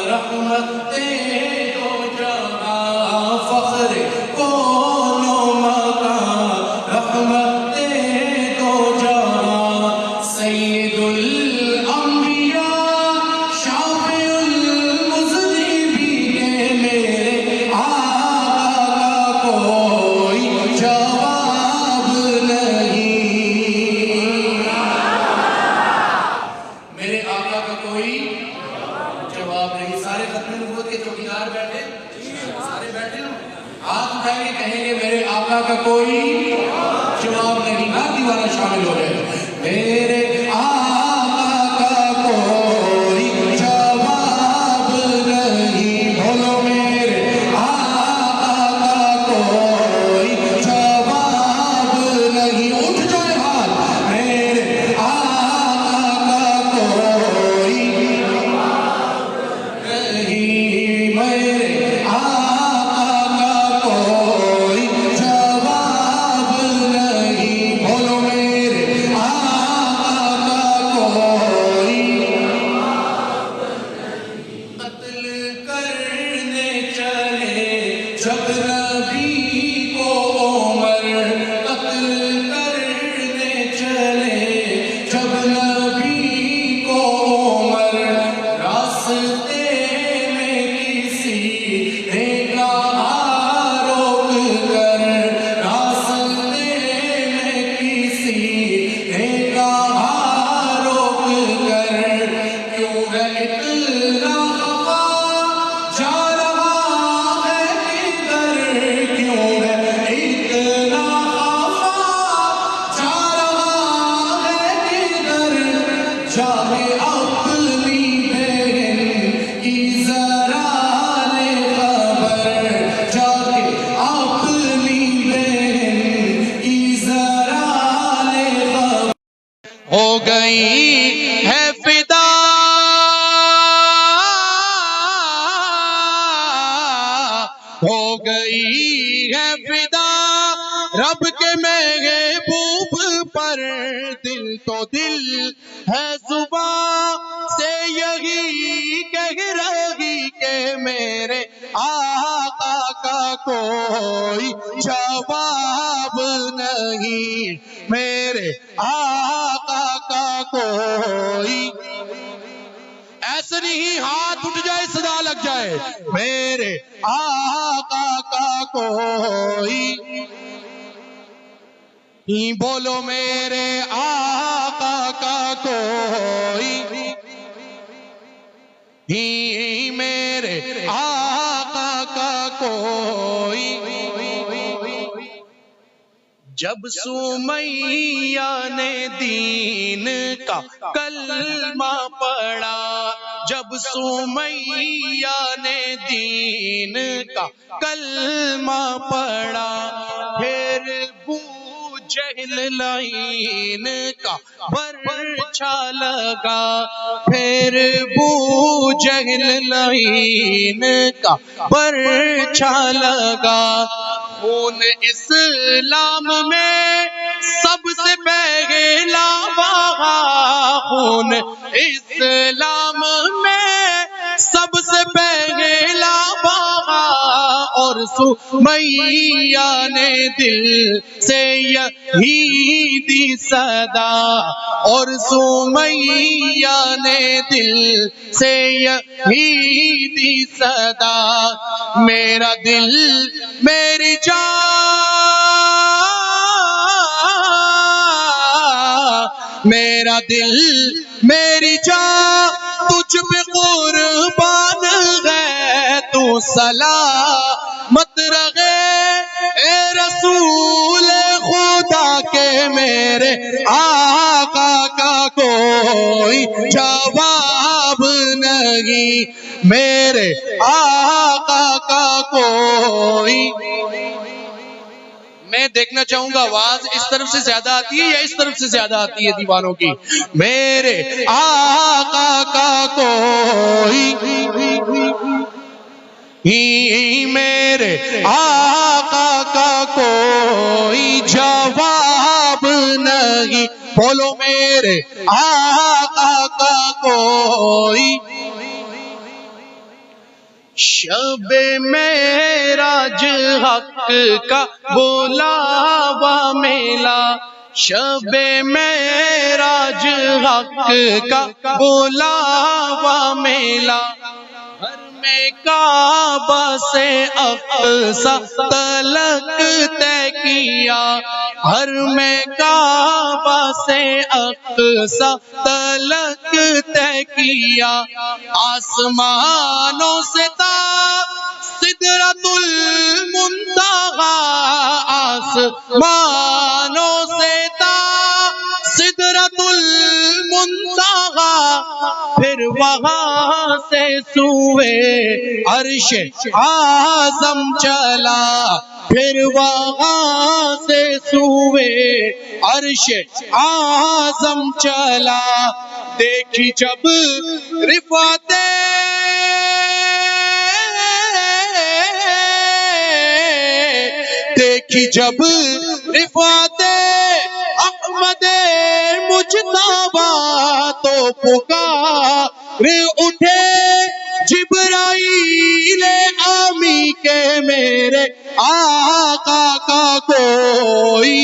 رحمتیں دو جہاں فخر کون و مکان رحمتیں دو جہاں سید الانبیاء شافع المذنبین میرے آقا کا کوئی جواب نہیں میرے آقا کا کوئی جواب نہیں سارے ختم نبوت کے چوکیدار بیٹھے سارے بیٹھے ہاتھ اٹھائیں گے کہیں گے میرے آقا کا کوئی جواب نہیں نہ دیوانہ شامل ہو گئے میرے آقا کا کوئی جواب نہیں بولو میرے آقا کا کوئی جواب نہیں اٹھ جائے ہاتھ میرے آقا کا کوئی نہیں میرے آقا کا کوئی جواب نہیں بولو میرے آقا کا کوئی قتل کرنے چلے جب نبی کو عمر قتل کرنے چلے جب نبی کو عمر راستے میں کسی نے کہا روک کر راستے میں کسی نے کہا روک کر کیوں ہے اتنا خفا جا رہا ہے کدھر کیوں ہے اتنا خفا جا رہا ہے کدھر جانے اپنی بہن کی ذرا لے خبر جا کے اپنی بہن کی ذرا لے خبر ہو گئی ہے فدا ہو گئی ہے فدا رب کے محبوب پر دل تو دل ہے زباں سے یہی کہہ رہی کہ میرے آقا کا کوئی جواب نہیں میرے آقا کا کوئی ایسے نہیں ہاتھ اٹھ جائے صدا لگ جائے میرے آقا کا کوئی بولو میرے آقا کا کوئی میرے آقا کا کوئی جب سمیہ نے دین کا کلمہ پڑھا جب سمیہ نے دین کا کلمہ پڑھا پھر جہل لعین کا برچھا لگا پھر بو جہل لعین کا برچھا لگا خون اسلام میں سب سے پہلا بہا خون اسلام میں سب سے پہلا بہا اور سمیہ نے دل سے یہی دی صدا اور سمیہ نے دل سے یہی دی صدا میرا دل میری جان میرا دل میری جان تجھ پہ قربان ہے تو سلامت رہے اے رسول خدا کے میرے آقا کا کوئی جواب نہیں میرے آقا کا کوئی میں دیکھنا چاہوں گا آواز اس طرف سے زیادہ آتی ہے یا اس طرف سے زیادہ آتی ہے دیوانوں کی میرے آقا کا کوئی میرے آقا کا کوئی جواب نہیں بولو میرے آقا کا کوئی شب معراج حق کا بلاوا ملا، شب معراج حق کا بلاوا ملا، گھر میں کعبہ سے اقصی تلک طے کیا، گھر میں کعبہ سے اقصی تلک طے کیا، آسمانوں سے تا سدرۃ المنتہا، آسمانوں سے تا سدرۃ المنتہا، پھر وہاں سے سوئے عرش اعظم چلا، پھر وہاں سے سوئے عرش اعظم چلا، دیکھی جب رفعتیں دیکھی جب رفعتیں احمد مجتبیٰ، تو پکار اٹھے جبرائیل امی کے میرے آقا کا کوئی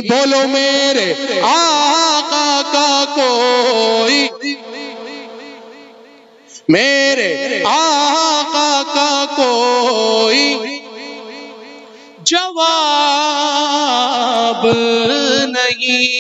بولو میرے آقا کا کوئی، میرے آقا کا کوئی جواب نہیں۔